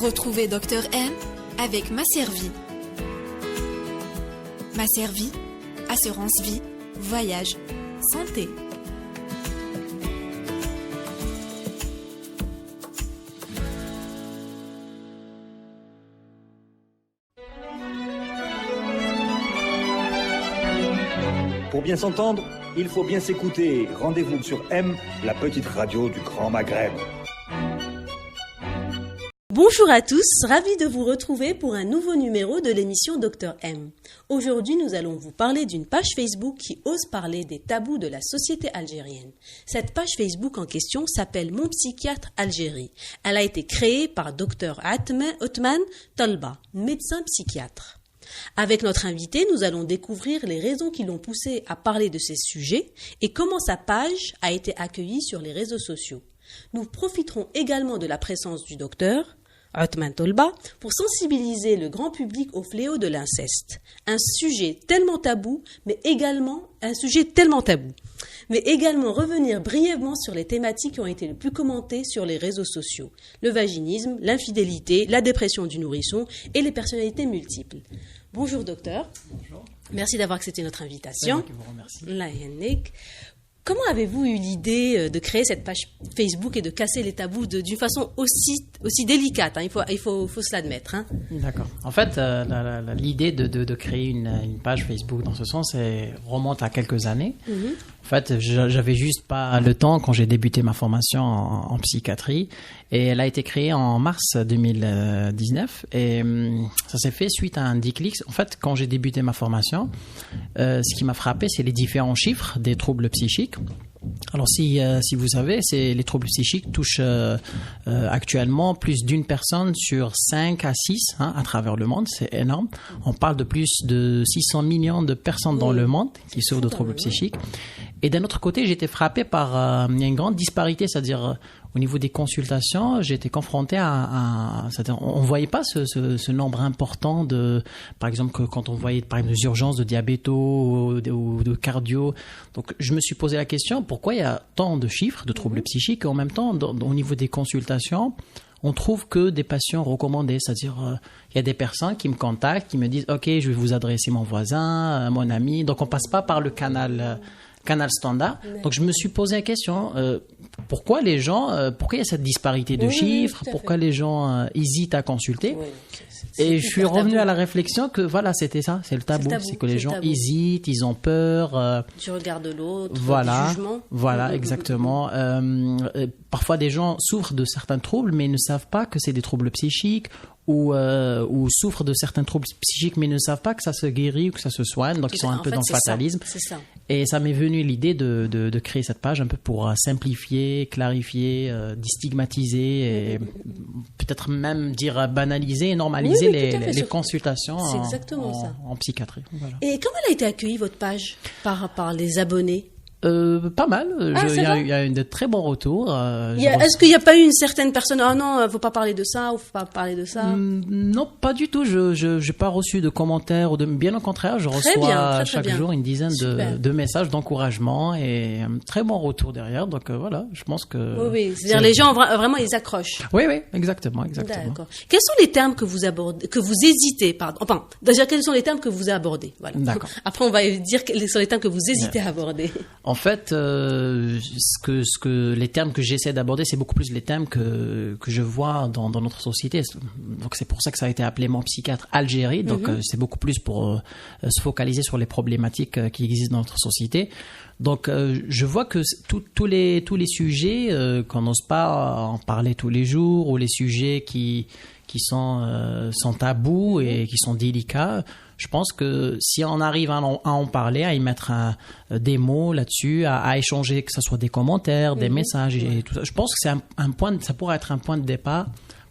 Retrouvez Dr M avec Ma Servie. Ma Servie, assurance vie, voyage, santé. Pour bien s'entendre, il faut bien s'écouter. Rendez-vous sur M, la petite radio du Grand Maghreb. Bonjour à tous, ravi de vous retrouver pour un nouveau numéro de l'émission Dr M. Aujourd'hui, nous allons vous parler d'une page Facebook qui ose parler des tabous de la société algérienne. Cette page Facebook en question s'appelle Mon psychiatre Algérie. Elle a été créée par Dr Othman Talba, médecin psychiatre. Avec notre invité, nous allons découvrir les raisons qui l'ont poussé à parler de ces sujets et comment sa page a été accueillie sur les réseaux sociaux. Nous profiterons également de la présence du docteur Othman Talba pour sensibiliser le grand public au fléau de l'inceste. Un sujet tellement tabou, mais également revenir brièvement sur les thématiques qui ont été le plus commentées sur les réseaux sociaux. Le vaginisme, l'infidélité, la dépression du nourrisson et les personnalités multiples. Bonjour docteur. Bonjour. Merci d'avoir accepté notre invitation. C'est moi qui vous remercie. La Yannick. Comment avez-vous eu l'idée de créer cette page Facebook et de casser les tabous d'une façon aussi délicate, hein, il faut se l'admettre. Hein. D'accord. En fait, l'idée de créer une page Facebook dans ce sens remonte à quelques années. Mm-hmm. En fait, j'avais juste pas le temps quand j'ai débuté ma formation en psychiatrie et elle a été créée en mars 2019 et ça s'est fait suite à un déclic. En fait, quand j'ai débuté ma formation, ce qui m'a frappé, c'est les différents chiffres des troubles psychiques. Alors si vous savez, les troubles psychiques touchent actuellement plus d'une personne sur 5 à 6 à travers le monde, c'est énorme. On parle de plus de 600 millions de personnes dans le monde qui souffrent de troubles psychiques. Et d'un autre côté, j'étais frappé par une grande disparité, c'est-à-dire au niveau des consultations, j'étais confronté c'est-à-dire on voyait pas ce nombre important de, par exemple, quand on voyait par exemple des urgences de diabéto ou de cardio. Donc je me suis posé la question, pourquoi il y a tant de chiffres de troubles psychiques et en même temps, au niveau des consultations, on trouve que des patients recommandés, c'est-à-dire il y a des personnes qui me contactent, qui me disent « Ok, je vais vous adresser mon voisin, mon ami ». Donc on passe pas par le canal standard. Donc je me suis posé la question, pourquoi il y a cette disparité de chiffres, pourquoi les gens hésitent à consulter. Et je suis revenu à la réflexion que voilà, c'était ça, c'est le tabou, c'est que les gens hésitent, ils ont peur. Du regard de l'autre, du jugement. Voilà, exactement. Parfois des gens souffrent de certains troubles mais ne savent pas que c'est des troubles psychiques ou souffrent de certains troubles psychiques mais ne savent pas que ça se guérit ou que ça se soigne, donc ils sont un peu dans le fatalisme. C'est ça. Et ça m'est venu l'idée de créer cette page un peu pour simplifier, clarifier, déstigmatiser et peut-être même dire banaliser et normaliser les consultations en psychiatrie. Voilà. Et comment elle a été accueillie votre page par les abonnés? Pas mal. Il y a eu de très bons retours. Est-ce qu'il n'y a pas eu une certaine personne, ah non, faut pas parler de ça ou faut pas parler de ça? Non, pas du tout. Je n'ai pas reçu de commentaires bien au contraire, je reçois chaque jour une dizaine de messages d'encouragement et un très bon retour derrière. Donc voilà, je pense que. Oui, c'est-à-dire les gens vraiment ils accrochent. Oui, exactement. D'accord. Quels sont les termes que vous abordez, que vous hésitez, déjà quels sont les termes que vous abordez? Voilà. D'accord. Après on va dire quels sont les termes que vous hésitez à aborder. En fait, les termes que j'essaie d'aborder, c'est beaucoup plus les termes que je vois dans notre société. Donc c'est pour ça que ça a été appelé Mon psychiatre Algérie. Donc c'est beaucoup plus pour se focaliser sur les problématiques qui existent dans notre société. Donc je vois que tous les sujets qu'on n'ose pas en parler tous les jours ou les sujets qui sont tabous et qui sont délicats. Je pense que si on arrive à en parler, à y mettre des mots là-dessus, à échanger, que ce soit des commentaires, des messages et tout ça, je pense que ça pourrait être un point de départ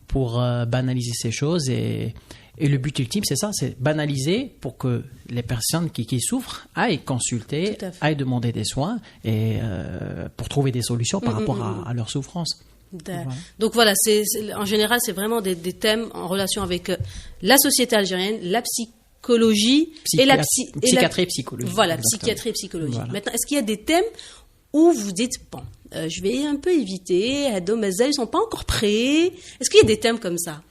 pour banaliser ces choses et le but ultime, c'est ça, c'est banaliser pour que les personnes qui souffrent aillent consulter, aillent demander des soins et pour trouver des solutions par rapport à leur souffrance. Voilà. Donc voilà, en général, c'est vraiment des thèmes en relation avec la société algérienne, la psychologie et la psychiatrie et psychologie. Voilà, psychiatrie et psychologie. Voilà. Maintenant, est-ce qu'il y a des thèmes où vous dites, bon, je vais un peu éviter, ils sont pas encore prêts. Est-ce qu'il y a des thèmes comme ça?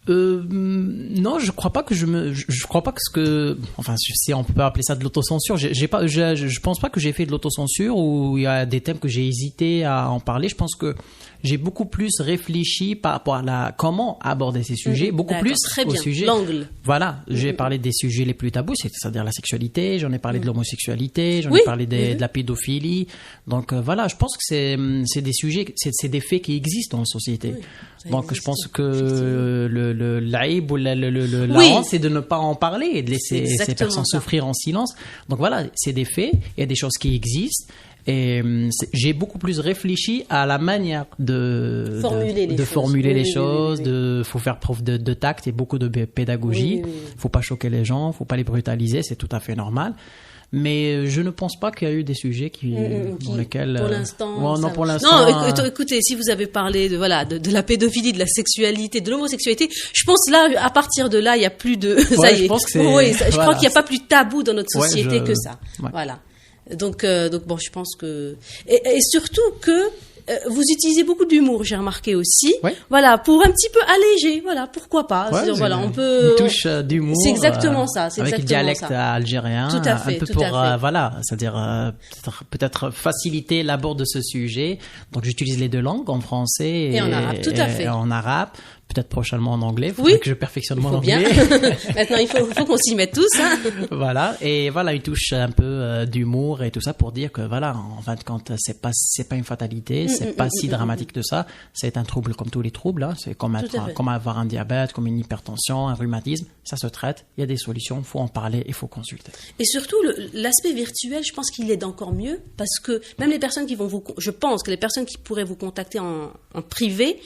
Non, je crois pas que je crois pas que enfin, si on peut appeler ça de l'autocensure, je pense pas que j'ai fait de l'autocensure où il y a des thèmes que j'ai hésité à en parler. Je pense que j'ai beaucoup plus réfléchi par rapport à comment aborder ces sujets, beaucoup plus au sujet. L'angle. Voilà, j'ai parlé des sujets les plus tabous, c'est-à-dire la sexualité, j'en ai parlé de l'homosexualité, j'en ai parlé de la pédophilie. Donc voilà, je pense que c'est des sujets, c'est des faits qui existent dans la société. Oui, donc je pense que le l'aïb ou la honte, c'est de ne pas en parler et de laisser ces personnes souffrir en silence. Donc voilà, c'est des faits, il y a des choses qui existent. Et j'ai beaucoup plus réfléchi à la manière de formuler les choses. Faut faire preuve de tact et beaucoup de pédagogie. Faut pas choquer les gens, faut pas les brutaliser, c'est tout à fait normal. Mais je ne pense pas qu'il y a eu des sujets dans lesquels pour l'instant non, pour l'instant non, écoutez, si vous avez parlé de la pédophilie, de la sexualité, de l'homosexualité, je pense là, à partir de là, il y a plus de ça y est. Je crois qu'il y a pas plus tabou dans notre société que ça. Voilà. Donc bon, je pense que et surtout que vous utilisez beaucoup d'humour, j'ai remarqué aussi. Ouais. Voilà, pour un petit peu alléger. Voilà, pourquoi pas. Ouais, voilà, on peut. Une touche d'humour. C'est exactement ça. C'est avec exactement le dialecte algérien. Tout à fait. Un peu pour voilà, c'est-à-dire peut-être faciliter l'abord de ce sujet. Donc j'utilise les deux langues, en français et en arabe. Tout à fait. Et en arabe. Peut-être prochainement en anglais. Faudrait que je perfectionne mon anglais. Maintenant, il faut qu'on s'y mette tous. Hein. Voilà. Et voilà, une touche un peu d'humour et tout ça pour dire que voilà, en fin de compte, c'est pas une fatalité, c'est pas si dramatique de ça. C'est un trouble comme tous les troubles. Hein. C'est comme avoir un diabète, comme une hypertension, un rhumatisme. Ça se traite. Il y a des solutions. Faut en parler. Il faut consulter. Et surtout, l'aspect virtuel, je pense qu'il aide encore mieux parce que même les personnes je pense que les personnes qui pourraient vous contacter en privé,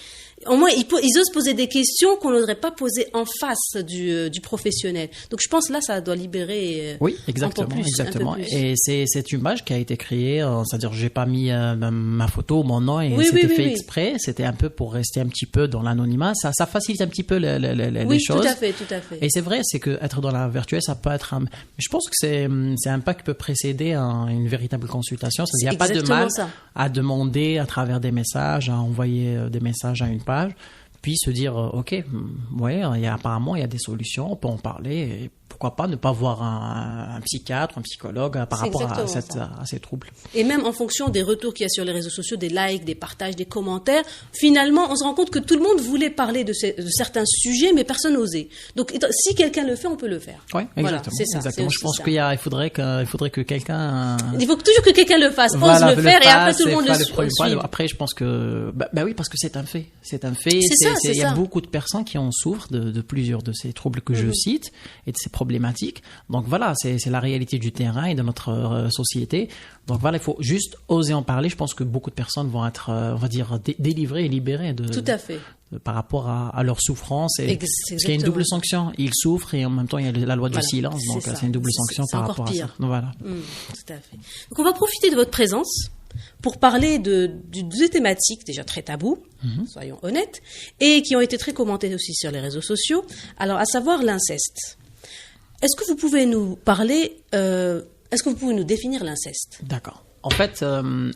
au moins, ils osent poser des questions qu'on n'oserait pas poser en face du professionnel. Donc, je pense là, ça doit libérer. Oui, exactement, exactement. Et c'est cette image qui a été créée. C'est-à-dire, j'ai pas mis ma photo, mon nom, et c'était fait exprès. C'était un peu pour rester un petit peu dans l'anonymat. Ça facilite un petit peu les choses. Oui, tout à fait. Et c'est vrai, c'est que être dans la virtuelle, ça peut être. Mais je pense que c'est un pas qui peut précéder une véritable consultation. Il n'y a pas de mal à demander à travers des messages, à envoyer des messages à une page, puis se dire ok, apparemment il y a des solutions, on peut en parler, et pourquoi pas ne pas voir un psychiatre, un psychologue par rapport à ces troubles. Et même en fonction des retours qu'il y a sur les réseaux sociaux, des likes, des partages, des commentaires, finalement on se rend compte que tout le monde voulait parler de certains sujets, mais personne n'osait. Donc si quelqu'un le fait, on peut le faire. Oui, exactement. Voilà, c'est ça, exactement. Je pense qu'il faudrait que quelqu'un. Il faut toujours que quelqu'un le fasse, ose le faire, et après tout le monde le suit. Après, je pense que oui, parce que c'est un fait. C'est un fait. Il y a beaucoup de personnes qui en souffrent de plusieurs de ces troubles que je cite et de ces problématiques. Donc voilà, c'est la réalité du terrain et de notre société. Donc voilà, il faut juste oser en parler. Je pense que beaucoup de personnes vont être, on va dire, délivrées et libérées tout à fait. Par rapport à leur souffrance. Parce qu'il y a une double sanction. Ils souffrent et en même temps, il y a la loi du silence. Donc c'est une double sanction par rapport à ça. Donc, voilà. Tout à fait. Donc on va profiter de votre présence pour parler de deux thématiques déjà très tabous, soyons honnêtes, et qui ont été très commentées aussi sur les réseaux sociaux. Alors, à savoir l'inceste. Est-ce que vous pouvez nous parler, est-ce que vous pouvez nous définir l'inceste ? D'accord. En fait,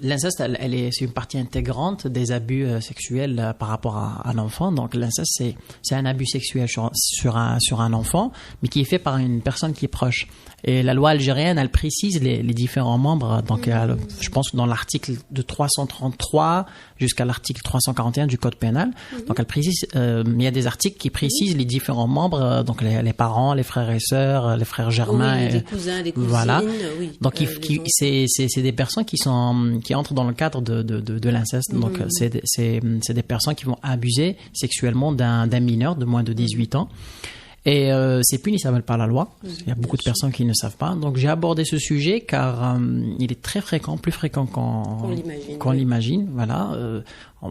l'inceste, c'est une partie intégrante des abus sexuels par rapport à l'enfant. Donc, l'inceste, c'est un abus sexuel sur un enfant, mais qui est fait par une personne qui est proche. Et la loi algérienne, elle précise les différents membres. Donc, je pense que dans l'article de 333 jusqu'à l'article 341 du Code pénal. Donc, elle précise, il y a des articles qui précisent les différents membres, donc les parents, les frères et sœurs, les frères germains. Les cousins, les cousines. Voilà. Donc, c'est des personnes qui entrent dans le cadre de l'inceste. Donc, c'est des personnes qui vont abuser sexuellement d'un mineur de moins de 18 ans. Et c'est punissable par la loi. Il y a beaucoup de personnes qui ne savent pas. Donc j'ai abordé ce sujet car il est très fréquent, plus fréquent qu'on l'imagine. Voilà.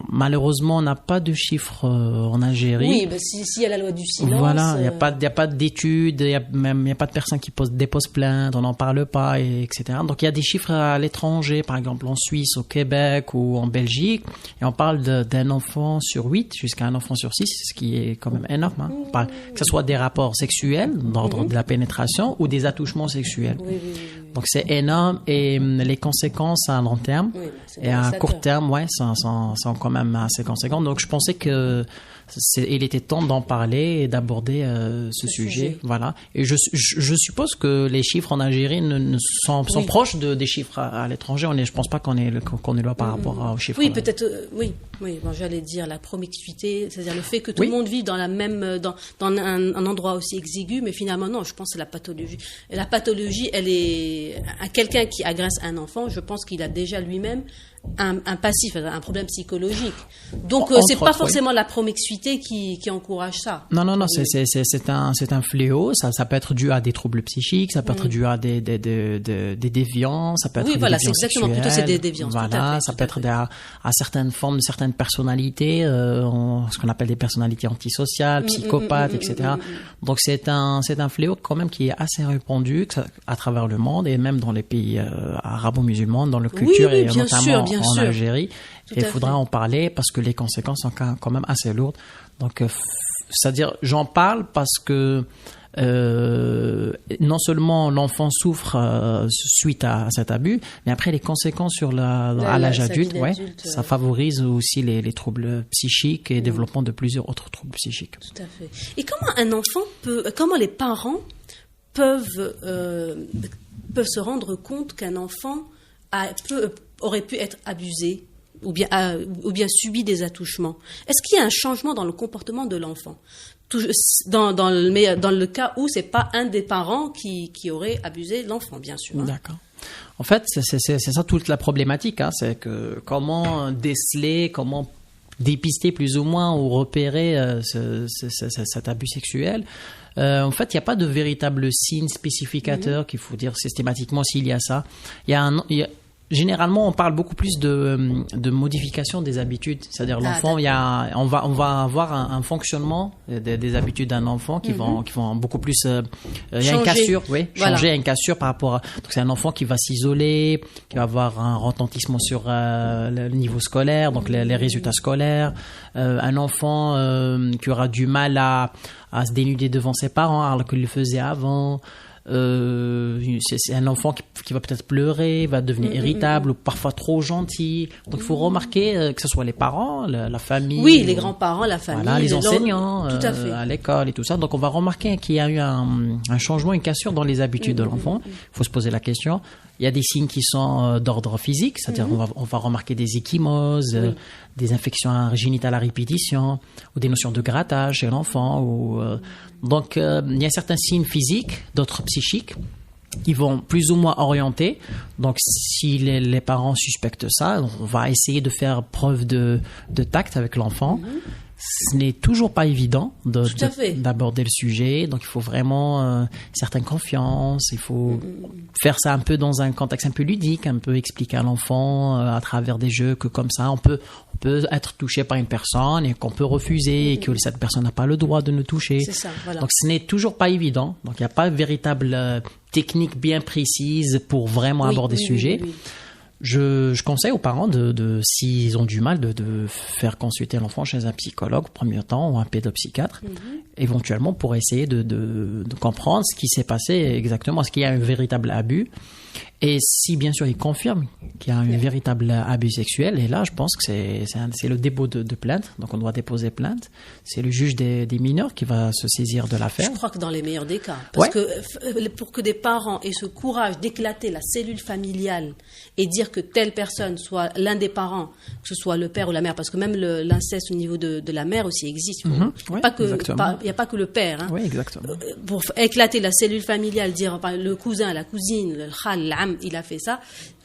Malheureusement, on n'a pas de chiffres en Algérie. Oui, s'il y a la loi du silence. Voilà, il n'y a pas d'études, il n'y a pas de personnes qui déposent plainte, on n'en parle pas, etc. Donc il y a des chiffres à l'étranger, par exemple en Suisse, au Québec ou en Belgique, et on parle d'un enfant sur 8 jusqu'à un enfant sur 6, ce qui est quand même énorme. Hein. On parle, que ce soit des rapports sexuels, d'ordre de la pénétration, ou des attouchements sexuels. Oui. Donc c'est énorme et les conséquences à long terme et à court terme, sont quand même assez conséquentes. Donc je pensais que il était temps d'en parler et d'aborder ce sujet. Voilà. Et je suppose que les chiffres en Algérie sont proches des chiffres à l'étranger. Je pense pas qu'on est loin par rapport aux chiffres. Oui, peut-être. Oui. Bon, j'allais dire la promiscuité, c'est-à-dire le fait que tout le monde vive dans la même, dans un endroit aussi exigu, mais finalement non. Je pense que c'est la pathologie. La pathologie, elle est à quelqu'un qui agresse un enfant. Je pense qu'il a déjà lui-même un passif, un problème psychologique. Donc c'est pas forcément la promiscuité qui encourage ça. Non, c'est un fléau. Ça peut être dû à des troubles psychiques, ça peut être dû à des déviances, ça peut être voilà, c'est exactement. Plutôt c'est des déviances. Voilà, ça peut être à certaines formes, certaines personnalités, ce qu'on appelle des personnalités antisociales, psychopathes, etc. Donc c'est un fléau quand même qui est assez répandu à travers le monde et même dans les pays arabo-musulmans, dans la culture et notamment en Algérie. Et il faudra en parler parce que les conséquences sont quand même assez lourdes. Donc, c'est-à-dire, j'en parle parce que non seulement l'enfant souffre suite à cet abus, mais après les conséquences à l'âge adulte, ça favorise aussi les troubles psychiques et le développement de plusieurs autres troubles psychiques. Tout à fait. Et comment les parents peuvent se rendre compte qu'un enfant aurait pu être abusé ou bien subi des attouchements? Est-ce qu'il y a un changement dans le comportement de l'enfant dans le cas où c'est pas un des parents qui aurait abusé l'enfant, bien sûr. D'accord. En fait, c'est ça toute la problématique, c'est que comment déceler, comment dépister plus ou moins ou repérer cet abus sexuel. En fait, il n'y a pas de véritable signe spécificateur qu'il faut dire systématiquement s'il y a ça. Généralement, on parle beaucoup plus de modification des habitudes. C'est-à-dire l'enfant, on va avoir un fonctionnement des habitudes d'un enfant qui vont beaucoup plus. Il y a une cassure, changer, une cassure par rapport à. Donc c'est un enfant qui va s'isoler, qui va avoir un retentissement sur le niveau scolaire, donc les résultats scolaires. Un enfant qui aura du mal à se dénuder devant ses parents alors qu'il le faisait avant. C'est un enfant qui va peut-être pleurer, va devenir irritable ou parfois trop gentil. Donc il faut remarquer que ce soit les parents, la famille, les grands-parents, la famille, les enseignants tout à fait. à l'école et tout ça. Donc on va remarquer qu'il y a eu un changement, une cassure dans les habitudes de l'enfant. Il faut se poser la question. Il y a des signes qui sont d'ordre physique, c'est-à-dire on va remarquer des ecchymoses, des infections génitales à répétition ou des notions de grattage chez l'enfant. Donc il y a certains signes physiques, d'autres psychiques. Ils vont plus ou moins orienter. Donc, si les parents suspectent ça, on va essayer de faire preuve de tact avec l'enfant. Ce n'est toujours pas évident d'aborder le sujet. Donc, il faut vraiment une certaine confiance. Il faut faire ça un peu dans un contexte un peu ludique, un peu expliquer à l'enfant à travers des jeux que comme ça, on peut être touché par une personne et qu'on peut refuser et que cette personne n'a pas le droit de nous toucher. C'est ça, voilà. Donc, ce n'est toujours pas évident. Donc, il n'y a pas de véritable technique bien précise pour vraiment aborder ce sujet. Je conseille aux parents s'ils ont du mal, de faire consulter l'enfant chez un psychologue au premier temps ou un pédopsychiatre, éventuellement pour essayer de comprendre ce qui s'est passé exactement, est-ce qu'il y a un véritable abus. Et si bien sûr il confirme qu'il y a un véritable abus sexuel, et là je pense que c'est le dépôt de plainte, donc on doit déposer plainte. C'est le juge des mineurs qui va se saisir de l'affaire. Je crois que dans les meilleurs des cas, parce que pour que des parents aient ce courage d'éclater la cellule familiale et dire que telle personne soit l'un des parents, que ce soit le père ou la mère, parce que même l'inceste au niveau de la mère aussi existe. Il n'y a pas que le père. Oui, exactement. Pour éclater la cellule familiale, dire le cousin, la cousine, le khal, l'am, il a fait ça.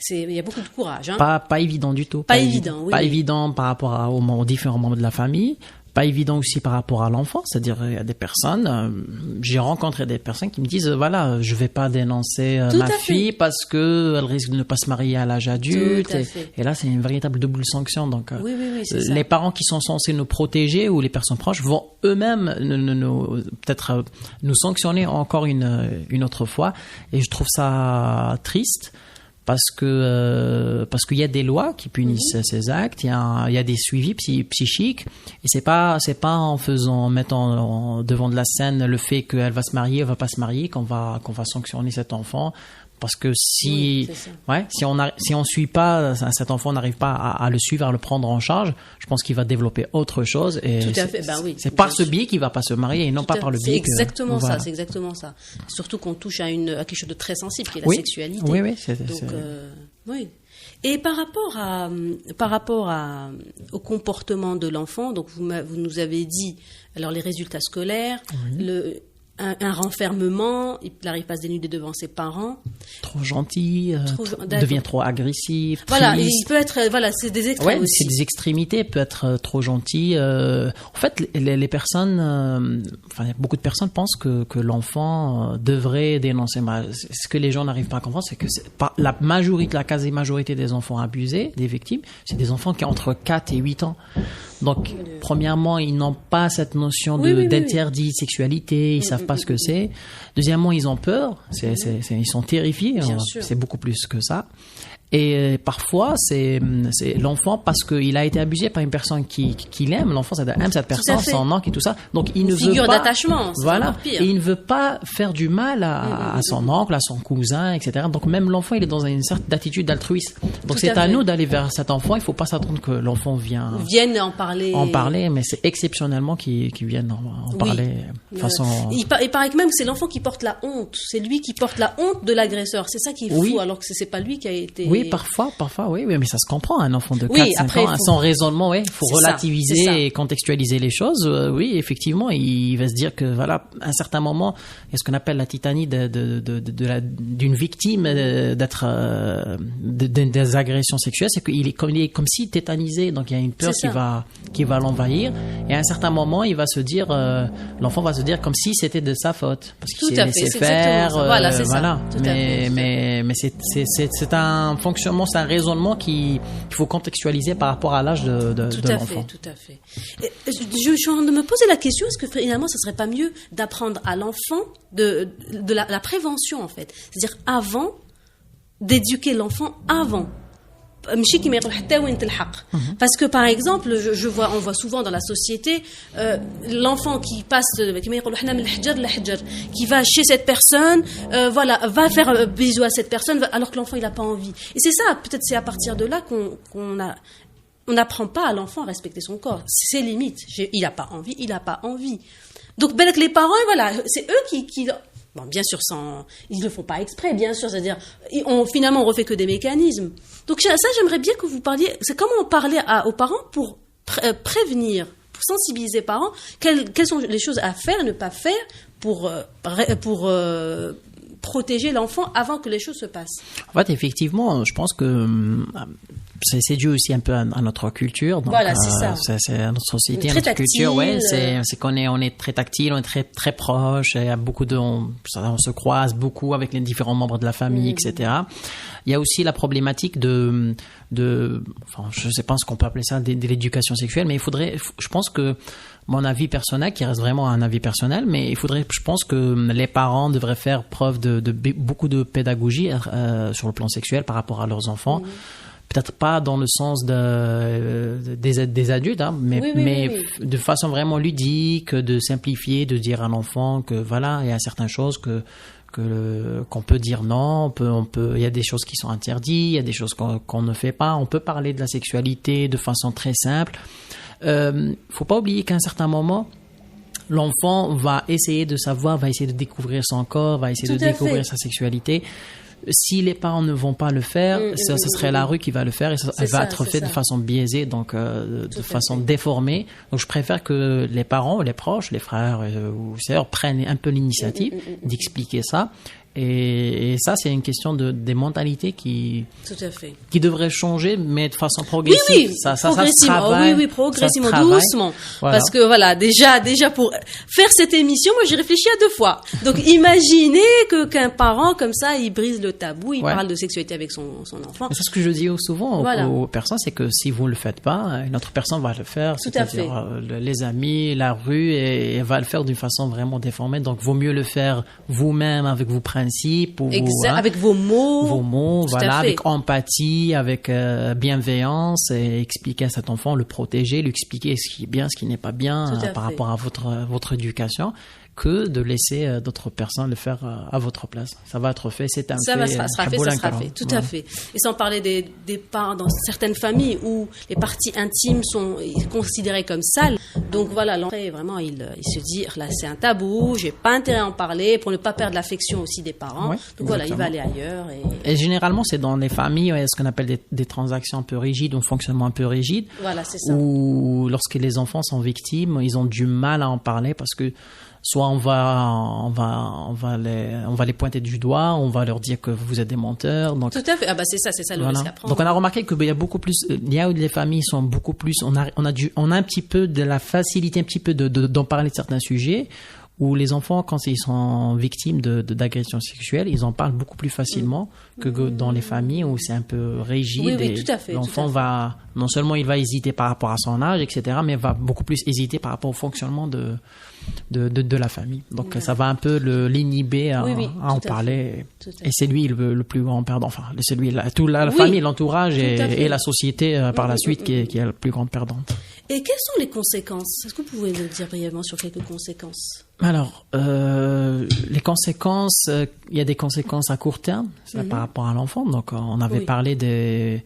Il y a beaucoup de courage. Pas évident du tout. Pas évident par rapport aux différents membres de la famille. Pas évident aussi par rapport à l'enfant, c'est-à-dire il y a des personnes, j'ai rencontré des personnes qui me disent voilà, je vais pas dénoncer ma fille parce que elle risque de ne pas se marier à l'âge adulte et là c'est une véritable double sanction. Donc les parents qui sont censés nous protéger ou les personnes proches vont eux-mêmes peut-être nous sanctionner encore une autre fois et je trouve ça triste. Parce qu'il y a des lois qui punissent ces actes, il y a des suivis psychiques, et c'est pas en mettant devant de la scène le fait qu'elle va se marier, elle va pas se marier qu'on va sanctionner cet enfant Parce que si on suit pas cet enfant, on n'arrive pas à le suivre, à le prendre en charge, je pense qu'il va développer autre chose. Et tout à fait. C'est par ce biais qu'il va pas se marier et non pas par le biais. C'est exactement ça. C'est exactement ça. Surtout qu'on touche à quelque chose de très sensible, qui est la sexualité. Oui, oui. Oui. Et par rapport au comportement de l'enfant, donc vous nous avez dit alors les résultats scolaires, un renfermement, il n'arrive pas à se dénuder devant ses parents. Trop gentil, devient trop agressif. Voilà, triste. il peut être, c'est des extrêmes aussi. C'est des extrémités, peut être trop gentil. En fait, les personnes, beaucoup de personnes pensent que l'enfant devrait dénoncer. Ce que les gens n'arrivent pas à comprendre, c'est que la quasi-majorité des enfants abusés, des victimes, c'est des enfants qui ont entre 4 et 8 ans. Donc, premièrement, ils n'ont pas cette notion d'interdit de sexualité, ils savent pas ce que c'est. Deuxièmement, ils ont peur, ils sont terrifiés, c'est beaucoup plus que ça. Et parfois, c'est l'enfant, parce qu'il a été abusé par une personne qui l'aime, l'enfant aime cette personne, son oncle et tout ça. Donc, il ne veut pas... Figure d'attachement, c'est voilà, encore pire. Et il ne veut pas faire du mal à son oncle, à son cousin, etc. Donc, même l'enfant, il est dans une certaine attitude d'altruisme. Donc, c'est à nous d'aller vers cet enfant. Il ne faut pas s'attendre que l'enfant vienne en parler. En parler, mais c'est exceptionnellement qu'ils viennent en parler de façon... Il paraît que même que c'est l'enfant qui porte la honte. C'est lui qui porte la honte de l'agresseur. C'est ça qui est fou, alors que c'est pas lui qui a été... Oui, parfois, oui, mais ça se comprend, un enfant de 4-5 ans, son raisonnement, il faut relativiser et contextualiser les choses. Oui, effectivement, il va se dire que, voilà, à un certain moment, il y a ce qu'on appelle la titanie d'une victime des agressions sexuelles, c'est qu'il est comme si tétanisé, donc il y a une peur qui va l'envahir, et à un certain moment, il va se dire, l'enfant va se dire comme si c'était de sa faute, parce qu'il s'est laissé faire, voilà. Mais c'est un fonctionnement, c'est un raisonnement qu'il faut contextualiser par rapport à l'âge de l'enfant. Tout à fait. Je suis en train de me poser la question, est-ce que finalement, ça serait pas mieux d'apprendre à l'enfant de la prévention, en fait. C'est-à-dire d'éduquer l'enfant avant. Parce que par exemple, on voit souvent dans la société l'enfant qui passe, qui va chez cette personne, va faire bisous à cette personne, alors que l'enfant il n'a pas envie. Et c'est ça, peut-être c'est à partir de là on n'apprend pas à l'enfant à respecter son corps, ses limites. Il n'a pas envie. Donc les parents, c'est eux qui bon, bien sûr, ils ne font pas exprès, bien sûr, c'est-à-dire, finalement, on refait que des mécanismes. Donc ça, j'aimerais bien que vous parliez, c'est comment parler aux parents pour prévenir, pour sensibiliser les parents, quelles sont les choses à faire et ne pas faire pour protéger l'enfant avant que les choses se passent. En fait, effectivement, je pense que c'est dû aussi un peu à notre culture. Donc, voilà, c'est ça. C'est notre société, notre culture. Ouais, c'est qu'on est très tactile, on est très très proche. Il y a beaucoup on se croise beaucoup avec les différents membres de la famille, etc. Il y a aussi la problématique je sais pas ce qu'on peut appeler ça, de l'éducation sexuelle, mais je pense que mon avis personnel, qui reste vraiment un avis personnel, mais je pense que les parents devraient faire preuve de beaucoup de pédagogie sur le plan sexuel par rapport à leurs enfants. Peut-être pas dans le sens des adultes, hein, mais de façon vraiment ludique, de simplifier, de dire à l'enfant que voilà, il y a certaines choses qu'on peut dire non, il y a des choses qui sont interdites, il y a des choses qu'on ne fait pas. On peut parler de la sexualité de façon très simple. Faut pas oublier qu'à un certain moment, l'enfant va essayer de savoir, va essayer de découvrir son corps, va essayer de découvrir sa sexualité. Si les parents ne vont pas le faire, ça serait la rue qui va le faire et ça va être fait de façon biaisée, donc de façon déformée. Donc je préfère que les parents, les proches, les frères ou sœurs prennent un peu l'initiative d'expliquer ça. Et ça, c'est une question des mentalités qui devraient changer, mais de façon progressive. Ça se travaille. Progressivement, doucement. Voilà. Parce que déjà pour faire cette émission, moi j'ai réfléchi à 2 fois. Donc imaginez qu'un parent comme ça, il brise le tabou, il parle de sexualité avec son enfant. C'est ce que je dis souvent aux personnes, c'est que si vous ne le faites pas, une autre personne va le faire. C'est-à-dire les amis, la rue, et elle va le faire d'une façon vraiment déformée. Donc vaut mieux le faire vous-même avec vos principes, avec vos mots, avec empathie, avec bienveillance, et expliquer à cet enfant, le protéger, lui expliquer ce qui est bien, ce qui n'est pas bien par rapport à votre éducation, que de laisser d'autres personnes le faire à votre place. Ça va être fait, c'est un fait. Ça sera fait, tout à fait. Et sans parler des parts dans certaines familles où les parties intimes sont considérées comme sales. Donc voilà, l'entrée, vraiment, il se dit, là, c'est un tabou, j'ai pas intérêt à en parler pour ne pas perdre l'affection aussi des parents. Ouais, donc voilà, il va aller ailleurs. Et généralement, c'est dans les familles, ce qu'on appelle des transactions un peu rigides, ou fonctionnement un peu rigide. Voilà, c'est ça. Où lorsque les enfants sont victimes, ils ont du mal à en parler parce que soit on va les pointer du doigt, on va leur dire que vous êtes des menteurs. Donc, tout à fait. C'est ça le risque à prendre. Donc on a remarqué qu'il y a beaucoup plus, il y a où les familles sont beaucoup plus, on a un petit peu de la facilité, un petit peu d'en parler de certains sujets, où les enfants, quand ils sont victimes d'agressions sexuelles, ils en parlent beaucoup plus facilement que dans les familles où c'est un peu rigide. Oui, tout à fait. L'enfant va, non seulement il va hésiter par rapport à son âge, etc., mais va beaucoup plus hésiter par rapport au fonctionnement de la famille. Donc ça va un peu l'inhiber à en parler. Et c'est lui le plus grand perdant. Enfin, c'est lui, la famille, l'entourage et la société par la suite qui est la plus grande perdante. Et quelles sont les conséquences? Est-ce que vous pouvez nous dire brièvement sur quelques conséquences? Alors, les conséquences, il y a des conséquences à court terme par rapport à l'enfant. Donc, on avait parlé des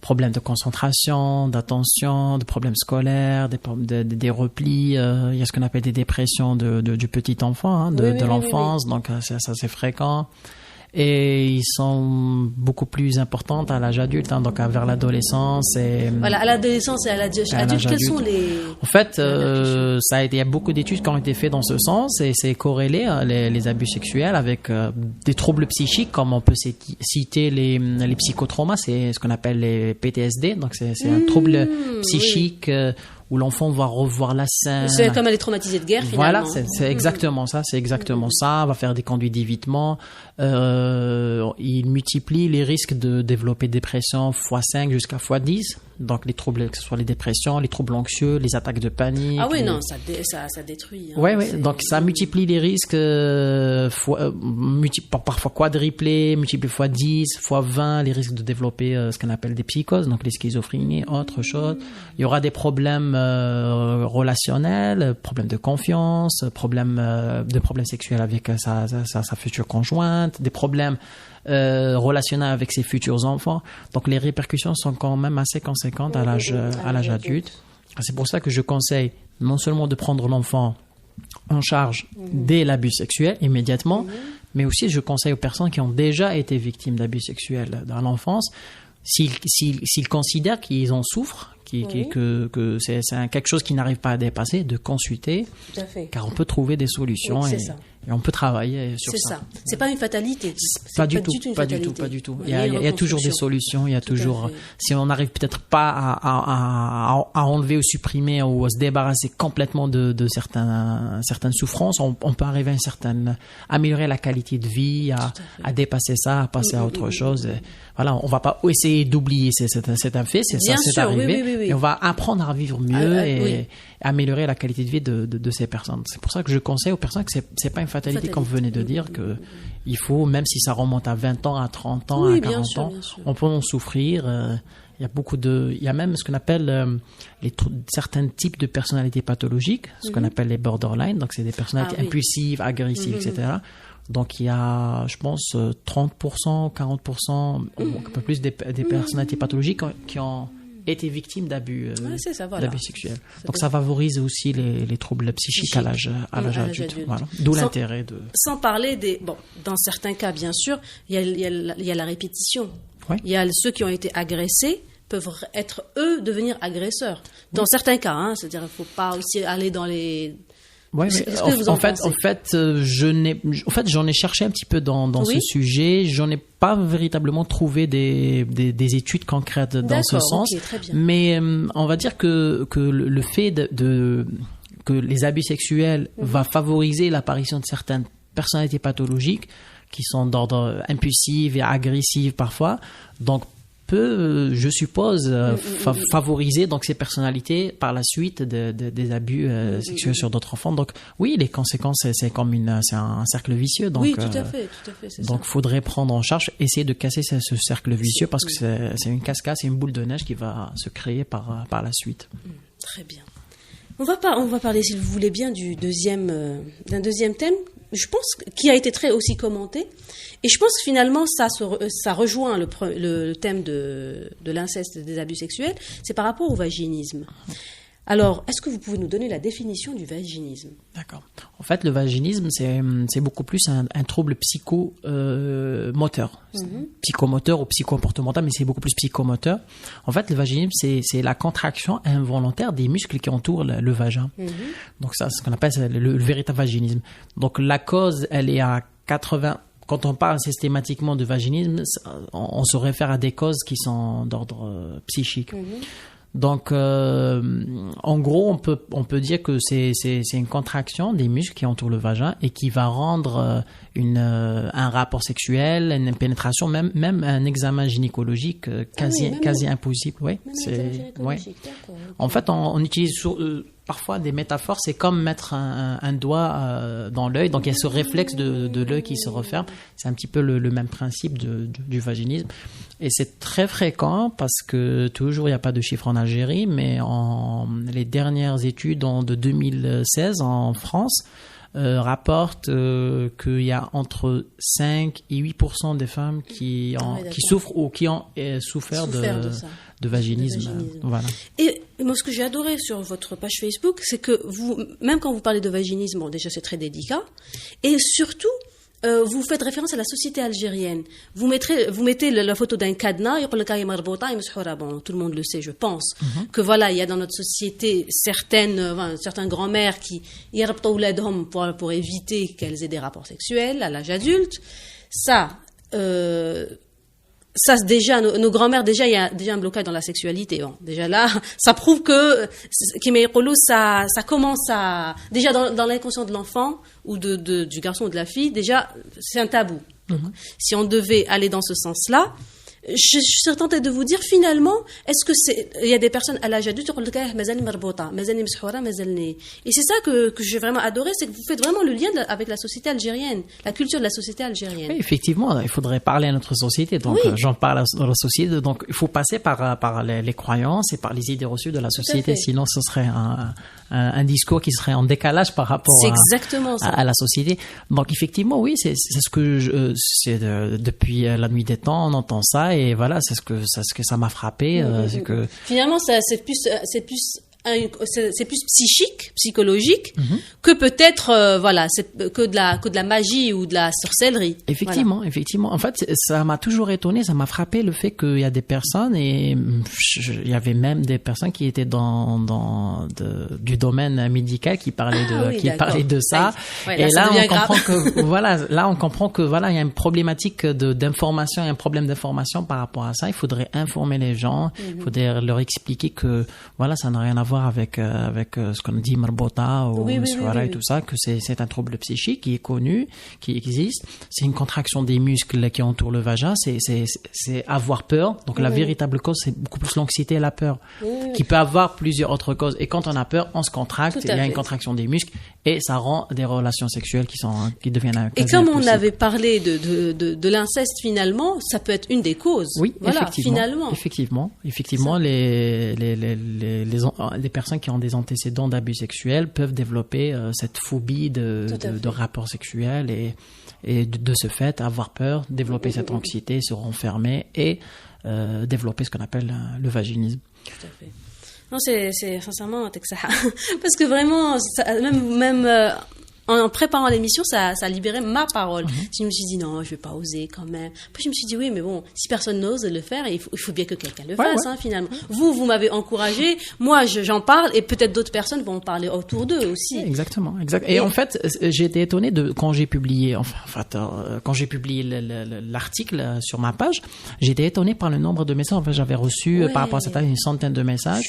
problèmes de concentration, d'attention, de problèmes scolaires, des replis. Il y a ce qu'on appelle des dépressions du petit enfant, de l'enfance. Donc, ça c'est fréquent. Et ils sont beaucoup plus importantes à l'âge adulte, donc vers l'adolescence. Voilà, à l'adolescence et à l'âge adulte, quels sont les... En fait, il y a beaucoup d'études qui ont été faites dans ce sens et c'est corrélé, les abus sexuels, avec des troubles psychiques, comme on peut citer les psychotraumas, c'est ce qu'on appelle les PTSD, donc c'est un trouble psychique... où l'enfant va revoir la scène. C'est comme elle est traumatisée de guerre, finalement. Voilà, c'est exactement ça, va faire des conduites d'évitement. Il multiplie les risques de développer dépression x5 jusqu'à x10. Donc les troubles, que ce soit les dépressions, les troubles anxieux, les attaques de panique. Ah oui, non, ça détruit. Oui, donc ça multiplie les risques parfois quadruplés, multipliés x10, x20, les risques de développer ce qu'on appelle des psychoses, donc les schizophrénies, autre chose. Il y aura des problèmes relationnels, problèmes de confiance, problèmes sexuels avec sa future conjointe, des problèmes relationnels avec ses futurs enfants. Donc les répercussions sont quand même assez conséquentes à l'âge adulte. C'est pour ça que je conseille non seulement de prendre l'enfant en charge dès l'abus sexuel immédiatement, mais aussi je conseille aux personnes qui ont déjà été victimes d'abus sexuels dans l'enfance, s'ils considèrent qu'ils en souffrent, que c'est quelque chose qu'ils n'arrivent pas à dépasser, de consulter, car on peut trouver des solutions et on peut travailler sur ça. C'est ça. C'est pas une fatalité. Pas du tout. Il y a toujours des solutions. Il y a toujours. Si on n'arrive peut-être pas à enlever ou supprimer ou à se débarrasser complètement de certaines souffrances, on peut arriver à améliorer la qualité de vie, à dépasser ça, à passer à autre chose. Voilà, on va pas essayer d'oublier. C'est un fait. C'est arrivé. Et on va apprendre à vivre mieux et améliorer la qualité de vie de ces personnes. C'est pour ça que je conseille aux personnes que c'est pas une fatalité, comme vous venez de dire, que il faut, même si ça remonte à 20 ans, à 30 ans, à 40 ans, on peut en souffrir. Il y a même ce qu'on appelle certains types de personnalités pathologiques, ce qu'on appelle les borderline. Donc c'est des personnalités impulsives, agressives, etc. Donc il y a, je pense, 30%, 40%, un peu plus des personnalités pathologiques qui ont été victimes d'abus sexuels. Donc ça favorise aussi les troubles psychiques à l'âge adulte. Voilà. D'où l'intérêt de... Sans parler dans certains cas, bien sûr, il y a la répétition. Ouais. Il y a ceux qui ont été agressés peuvent être, eux, devenir agresseurs. Dans certains cas, c'est-à-dire qu'il ne faut pas aussi aller dans les... Ouais, mais en fait, j'en ai cherché un petit peu dans ce sujet. J'en ai pas véritablement trouvé des études concrètes dans ce sens. Très bien. Mais on va dire que le fait que les abus sexuels va favoriser l'apparition de certaines personnalités pathologiques qui sont d'ordre impulsif et agressif parfois. Donc peut, je suppose, favoriser donc ces personnalités par la suite des abus sexuels sur d'autres enfants. Donc oui, les conséquences, c'est un cercle vicieux. Donc, oui, tout à fait. Donc faudrait prendre en charge, essayer de casser ce cercle vicieux parce que c'est une cascade, c'est une boule de neige qui va se créer par la suite. Très bien. On va parler, si vous voulez bien, d'un deuxième thème, je pense, qui a été très aussi commenté. Et je pense que finalement, ça rejoint le thème de l'inceste et des abus sexuels. C'est par rapport au vaginisme. Alors, est-ce que vous pouvez nous donner la définition du vaginisme? D'accord. En fait, le vaginisme, c'est beaucoup plus un trouble psychomoteur. Psychomoteur ou psychocomportemental, mais c'est beaucoup plus psychomoteur. En fait, le vaginisme, c'est la contraction involontaire des muscles qui entourent le vagin. Donc ça, c'est ce qu'on appelle le véritable vaginisme. Donc la cause, elle est à 80... Quand on parle systématiquement de vaginisme, on se réfère à des causes qui sont d'ordre psychique. Donc, en gros, on peut dire que c'est une contraction des muscles qui entourent le vagin et qui va rendre un rapport sexuel, une pénétration, même un examen gynécologique quasi impossible. Ouais, En fait, on utilise parfois des métaphores. C'est comme mettre un doigt dans l'œil. Donc, il y a ce réflexe de l'œil qui se referme. C'est un petit peu le même principe du vaginisme. Et c'est très fréquent parce que toujours, il n'y a pas de chiffres en Algérie, mais les dernières études de 2016 en France rapportent qu'il y a entre 5 et 8% des femmes qui souffrent ou qui ont souffert de vaginisme. Voilà. Et moi, ce que j'ai adoré sur votre page Facebook, c'est que vous, même quand vous parlez de vaginisme, bon, déjà c'est très délicat, et surtout, vous faites référence à la société algérienne. Vous mettez la photo d'un cadenas, bon, tout le monde le sait, je pense, que voilà, il y a dans notre société certains grands-mères qui pour éviter qu'elles aient des rapports sexuels à l'âge adulte. Ça, déjà, nos grands-mères, déjà, il y a déjà un blocage dans la sexualité. Bon, déjà là, ça prouve que, ça commence déjà dans l'inconscient de l'enfant, ou du garçon ou de la fille, déjà, c'est un tabou. Donc, si on devait aller dans ce sens-là, je suis tentée de vous dire, finalement, il y a des personnes à l'âge adulte, et c'est ça que j'ai vraiment adoré, c'est que vous faites vraiment le lien avec la société algérienne, la culture de la société algérienne. Oui, effectivement, il faudrait parler à notre société, donc j'en parle dans la société, donc il faut passer par les croyances et par les idées reçues de la société, sinon ce serait un discours qui serait en décalage par rapport à la société. Donc effectivement, oui, c'est ce que depuis la nuit des temps, on entend ça. Et voilà, c'est ce que ça m'a frappé. C'est que finalement, c'est plus psychologique que peut-être que de la magie ou de la sorcellerie. Effectivement. En fait, ça m'a toujours étonné, ça m'a frappé le fait qu'il y a des personnes, et il y avait même des personnes qui étaient du domaine médical qui parlaient de ça. Et là on comprend que il y a une problématique d'information, un problème d'information par rapport à ça. Il faudrait informer les gens, il faudrait leur expliquer que ça n'a rien à voir avec ce qu'on dit marbota ou et tout ça, que c'est un trouble psychique qui est connu, qui existe. C'est une contraction des muscles qui entourent le vagin, c'est avoir peur. Donc la véritable cause, c'est beaucoup plus l'anxiété et la peur, qui peut avoir plusieurs autres causes. Et quand on a peur, on se contracte, il y a une contraction des muscles et ça rend des relations sexuelles qui deviennent quasi impossibles. On avait parlé de l'inceste, finalement, ça peut être une des causes. Oui, effectivement. Les personnes qui ont des antécédents d'abus sexuels peuvent développer cette phobie de rapports sexuels et de ce fait avoir peur, développer cette anxiété, se renfermer et développer ce qu'on appelle le vaginisme. Tout à fait. Non, c'est sincèrement parce que vraiment, même en préparant l'émission, ça a libéré ma parole. Je me suis dit, non, je vais pas oser quand même. Puis je me suis dit, oui, mais bon, si personne n'ose le faire, il faut bien que quelqu'un le fasse, finalement. Vous m'avez encouragé, moi, j'en parle, et peut-être d'autres personnes vont en parler autour d'eux aussi. Exactement. Et en fait, j'ai été étonné quand j'ai publié, l'article sur ma page, j'ai été étonné par le nombre de messages. En fait, j'avais reçu, par rapport à cette une centaine de messages.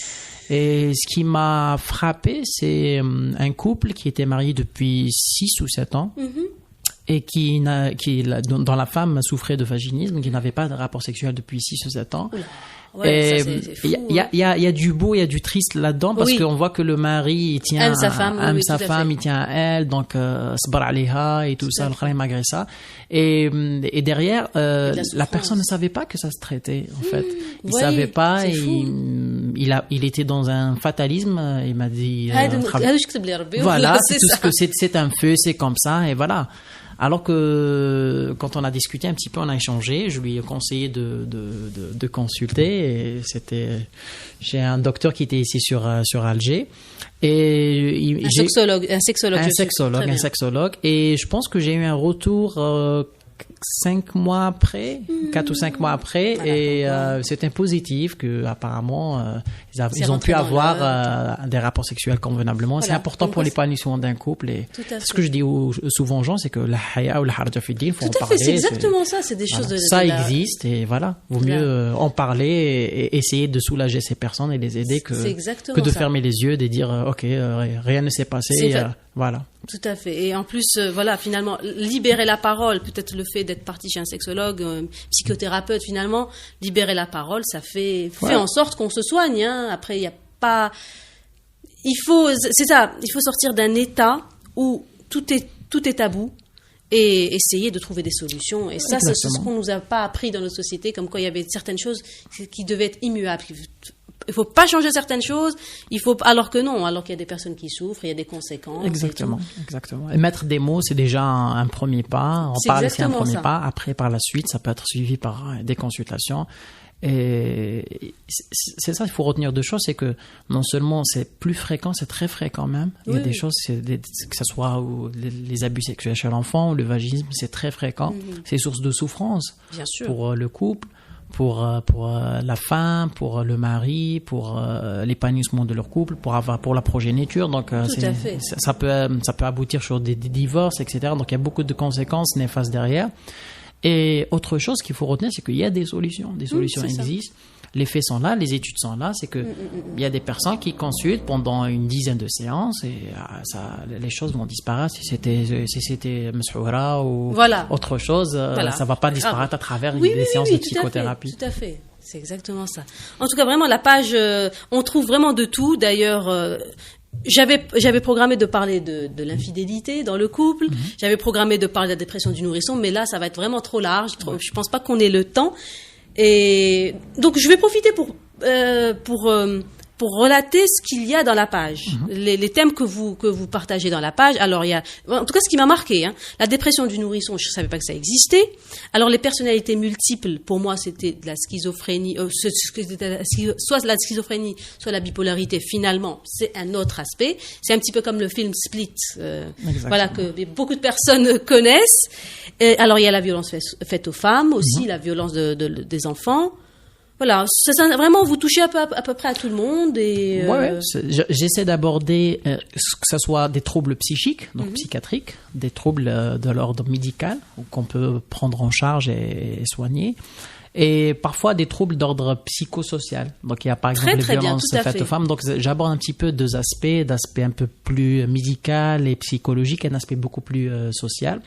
Et ce qui m'a frappé, c'est un couple qui était marié depuis 6 ou 7 ans et dont la femme souffrait de vaginisme, qui n'avait pas de rapport sexuel depuis 6 ou 7 ans. Ouais, c'est fou. Il y a du beau, il y a du triste là-dedans parce qu'on voit que le mari il tient aime sa femme, il tient à elle, donc sabr alayha et tout ça, malgré ça. Et derrière, la personne ne savait pas que ça se traitait en fait. Il savait pas et il était dans un fatalisme. Il m'a dit voilà, c'est tout ce que c'est un feu, c'est comme ça et voilà. Alors que quand on a discuté un petit peu, on a échangé, je lui ai conseillé de consulter et c'était chez un docteur qui était ici sur Alger et un sexologue et je pense que j'ai eu un retour 5 mois après, 4 ou 5 mois après, et c'était positif que apparemment ils ont pu avoir des rapports sexuels convenablement. Voilà. C'est important pour l'épanouissement d'un couple. Et ce que je dis souvent aux gens, c'est que la haya ou la harja fi din, faut en parler. C'est exactement ça. C'est des choses ça existe et voilà. Vaut mieux en parler et essayer de soulager ces personnes et les aider que de fermer les yeux, de dire ok, rien ne s'est passé. Voilà. Tout à fait. Et en plus, voilà, finalement, libérer la parole, peut-être le fait d'être parti chez un sexologue, un psychothérapeute, finalement, libérer la parole, ça fait en sorte qu'on se soigne. Hein. Après, il n'y a pas... il faut sortir d'un état où tout est tabou et essayer de trouver des solutions. Et ça, c'est ce qu'on nous a pas appris dans notre société, comme quoi il y avait certaines choses qui devaient être immuables. Il faut pas changer certaines choses, alors qu'il y a des personnes qui souffrent, il y a des conséquences. Exactement. Et mettre des mots, c'est déjà un premier pas. En parler, c'est un premier pas. Après, par la suite, ça peut être suivi par des consultations. Et c'est ça, il faut retenir deux choses, c'est que non seulement c'est plus fréquent, c'est très fréquent même. Il y a des choses, que ce soit les abus sexuels chez l'enfant ou le vaginisme, c'est très fréquent. C'est source de souffrance pour le couple. Pour la femme, pour le mari, pour l'épanouissement de leur couple, pour la progéniture. Donc ça peut aboutir sur des divorces, etc. Donc il y a beaucoup de conséquences néfastes derrière. Et autre chose qu'il faut retenir, c'est qu'il y a des solutions. Des solutions existent. Les faits sont là, les études sont là. C'est que il y a des personnes qui consultent pendant une dizaine de séances et les choses vont disparaître. Si c'était Meshoura ou autre chose, ça va pas disparaître à travers des séances de psychothérapie. Tout à fait. C'est exactement ça. En tout cas, vraiment, la page, on trouve vraiment de tout. D'ailleurs, j'avais programmé de parler de l'infidélité dans le couple. J'avais programmé de parler de la dépression du nourrisson, mais là, ça va être vraiment trop large. Je pense pas qu'on ait le temps. Et donc, je vais profiter pour relater ce qu'il y a dans la page, les thèmes que vous partagez dans la page. Alors, il y a, en tout cas, ce qui m'a marqué, la dépression du nourrisson, je savais pas que ça existait. Alors, les personnalités multiples, pour moi, c'était de la schizophrénie, soit la schizophrénie, soit la bipolarité. Finalement, c'est un autre aspect. C'est un petit peu comme le film Split, voilà, que beaucoup de personnes connaissent. Alors, il y a la violence faite aux femmes aussi, la violence des enfants. Voilà, ça vraiment vous touchez à peu près à tout le monde et j'essaie d'aborder que ce soit des troubles psychiques, donc psychiatriques, des troubles de l'ordre médical qu'on peut prendre en charge et soigner, et parfois des troubles d'ordre psychosocial. Donc il y a par exemple les violences faites aux femmes. Donc j'aborde un petit peu deux aspects, d'aspect un peu plus médical et psychologique, et un aspect beaucoup plus social.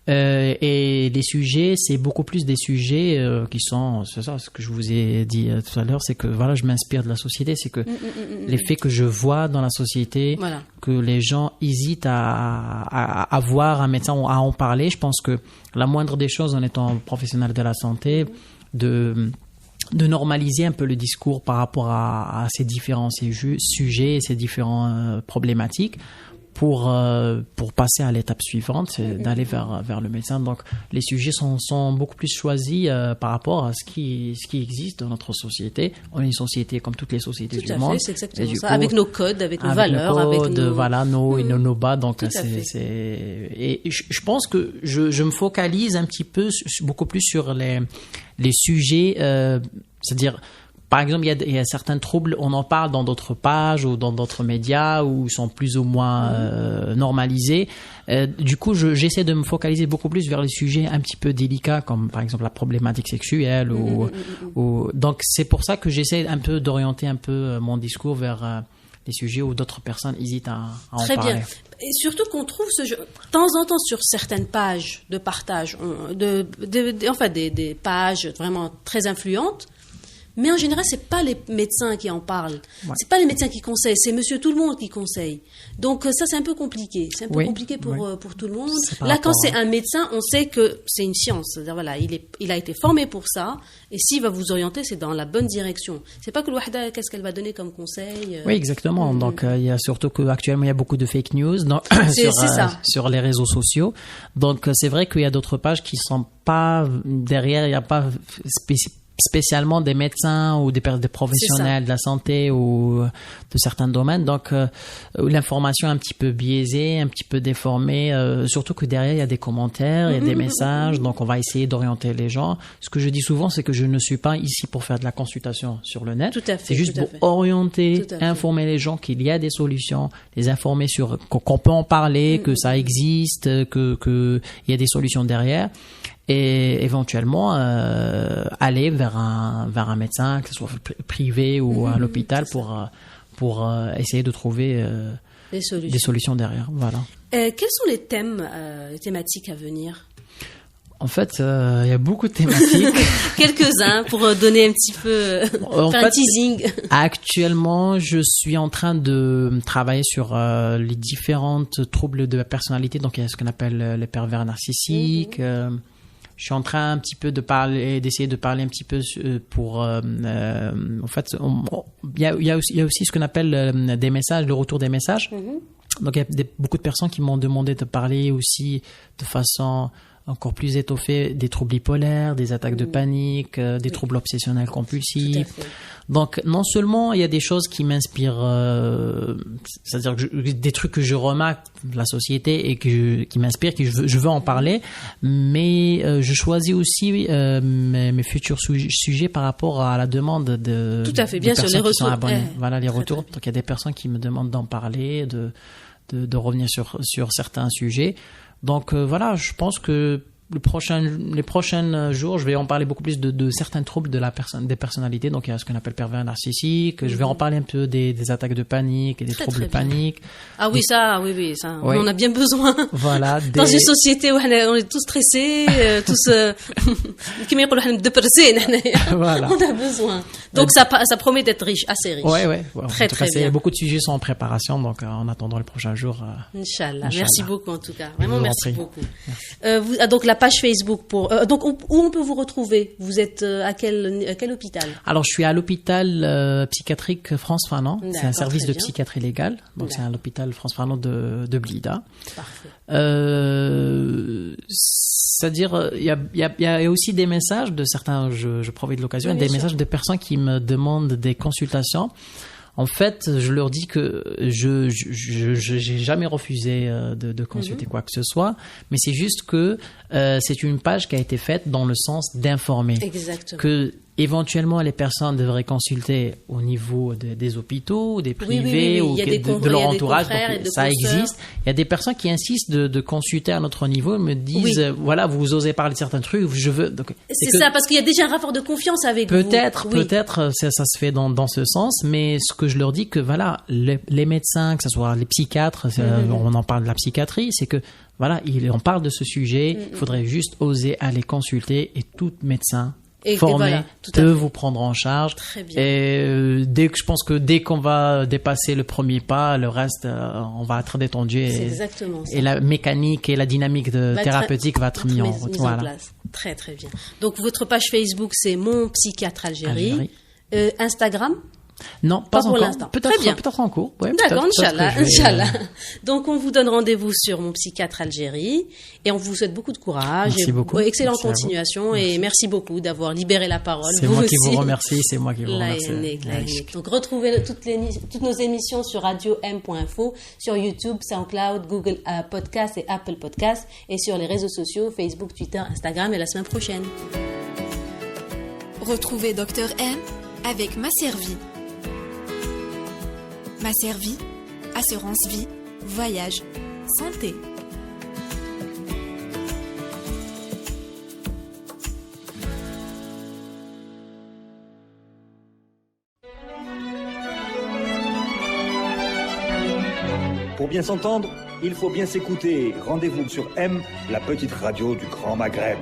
Et les sujets, c'est beaucoup plus des sujets qui sont, c'est ça, ce que je vous ai dit tout à l'heure, c'est que voilà, je m'inspire de la société, c'est que les faits que je vois dans la société, que les gens hésitent à voir un médecin ou à en parler. Je pense que la moindre des choses, en étant professionnel de la santé, de normaliser un peu le discours par rapport à ces différents sujets, ces différentes problématiques, pour passer à l'étape suivante, c'est d'aller vers le médecin. Donc les sujets sont beaucoup plus choisis par rapport à ce qui existe dans notre société. On est une société comme toutes les sociétés du monde. C'est exactement ça. Avec nos codes, avec nos valeurs, avec nos voilà, nos nos bas. Donc et je pense que je me focalise un petit peu beaucoup plus sur les sujets, c'est-à-dire, par exemple, il y a certains troubles, on en parle dans d'autres pages ou dans d'autres médias où ils sont plus ou moins normalisés. Du coup, j'essaie de me focaliser beaucoup plus vers les sujets un petit peu délicats, comme par exemple la problématique sexuelle. Donc, c'est pour ça que j'essaie un peu d'orienter un peu mon discours vers les sujets où d'autres personnes hésitent à en parler. Très bien. Et surtout qu'on trouve ce jeu, de temps en temps, sur certaines pages de partage, des pages vraiment très influentes, Mais en général, c'est pas les médecins qui en parlent. Ouais. C'est pas les médecins qui conseillent, c'est monsieur tout le monde qui conseille. Donc ça, c'est un peu compliqué. C'est un peu compliqué pour tout le monde. Là, quand c'est un médecin, on sait que c'est une science. C'est-à-dire, voilà, il a été formé pour ça. Et s'il va vous orienter, c'est dans la bonne direction. C'est pas que le Wahda, qu'est-ce qu'elle va donner comme conseil. Oui, exactement. Donc, il y a surtout qu'actuellement, il y a beaucoup de fake news sur les réseaux sociaux. Donc, c'est vrai qu'il y a d'autres pages qui sont pas derrière, il n'y a pas spécialement des médecins ou des professionnels de la santé ou de certains domaines. Donc, l'information est un petit peu biaisée, un petit peu déformée, surtout que derrière, il y a des commentaires, il y a des messages. Donc, on va essayer d'orienter les gens. Ce que je dis souvent, c'est que je ne suis pas ici pour faire de la consultation sur le net. Tout à fait. C'est juste pour orienter, informer les gens qu'il y a des solutions, les informer sur qu'on peut en parler, que ça existe, que il y a des solutions derrière. Et éventuellement aller vers un médecin, que ce soit privé ou à l'hôpital, pour essayer de trouver des solutions derrière. Voilà. Quels sont les thématiques à venir? En fait, il y a beaucoup de thématiques. Quelques-uns pour donner un petit peu, un teasing. Actuellement, je suis en train de travailler sur les différentes troubles de la personnalité. Donc, il y a ce qu'on appelle les pervers narcissiques. Je suis en train un petit peu d'essayer de parler un petit peu pour, en fait, il y a aussi ce qu'on appelle des messages, le retour des messages. Donc, il y a beaucoup de personnes qui m'ont demandé de parler aussi de façon encore plus étoffée des troubles bipolaires, des attaques de panique, des troubles obsessionnels compulsifs. Donc, non seulement il y a des choses qui m'inspirent, c'est-à-dire des trucs que je remarque de la société et qui m'inspirent, que je veux en parler, mais je choisis aussi mes futurs sujets par rapport à la demande de tout à fait, bien sûr, les retours. Voilà, les retours. Donc, il y a des personnes qui me demandent d'en parler, de revenir sur certains sujets. Donc voilà, je pense que les prochains jours, je vais en parler beaucoup plus de certains troubles des personnalités. Donc il y a ce qu'on appelle pervers narcissique. Je vais en parler un peu des attaques de panique et des troubles de panique. Ah oui, ça. On en a bien besoin. Voilà. Dans une société où on est tous stressés, tous voilà. On a besoin. Donc ça promet d'être riche, assez riche. Ouais. Très bien. Beaucoup de sujets sont en préparation, donc en attendant les prochains jours. Inch'Allah. Merci beaucoup en tout cas. Vraiment merci beaucoup. Donc la page Facebook donc où on peut vous retrouver? Vous êtes à quel hôpital? Alors je suis à l'hôpital psychiatrique France Fanon. C'est un service de psychiatrie légale. Donc c'est à l'hôpital France Fanon de Blida. Parfait. C'est-à-dire il y a aussi des messages de certains, je profite de l'occasion, des messages de personnes qui me demandent des consultations. En fait, je leur dis que je j'ai jamais refusé de consulter quoi que ce soit, mais c'est juste que c'est une page qui a été faite dans le sens d'informer. Exactement. Que éventuellement les personnes devraient consulter au niveau des hôpitaux, des privés ou de leur entourage. Donc, ça existe. Il y a des personnes qui insistent de consulter à notre niveau, me disent voilà, vous osez parler de certains trucs, je veux. Donc, c'est ça, parce qu'il y a déjà un rapport de confiance avec vous. Peut-être ça se fait dans ce sens, mais ce que je leur dis que voilà, les médecins, que ce soit les psychiatres, on en parle de la psychiatrie, c'est que voilà, on parle de ce sujet, il faudrait juste oser aller consulter et tout médecin formé peut vous prendre en charge. Très bien. Et dès qu'on va dépasser le premier pas, le reste, on va être détendu. C'est exactement ça. Et la mécanique et la dynamique thérapeutique va être mise en route. En place. Très très bien. Donc votre page Facebook, c'est Mon Psychiatre Algérie. Instagram? Non, pas pour l'instant. Peut-être en cours. Ouais, d'accord, Inch'Allah. Donc, on vous donne rendez-vous sur Mon Psychiatre Algérie et on vous souhaite beaucoup de courage. Merci beaucoup. Excellente continuation et merci beaucoup d'avoir libéré la parole. C'est moi qui vous remercie. C'est moi qui vous remercie. Donc, retrouvez toutes nos émissions sur radio-m.info, sur YouTube, SoundCloud, Google Podcast et Apple Podcast et sur les réseaux sociaux, Facebook, Twitter, Instagram et la semaine prochaine. Retrouvez Dr M avec Masservie. Masservie, assurance vie, voyage, santé. Pour bien s'entendre, il faut bien s'écouter. Rendez-vous sur M, la petite radio du Grand Maghreb.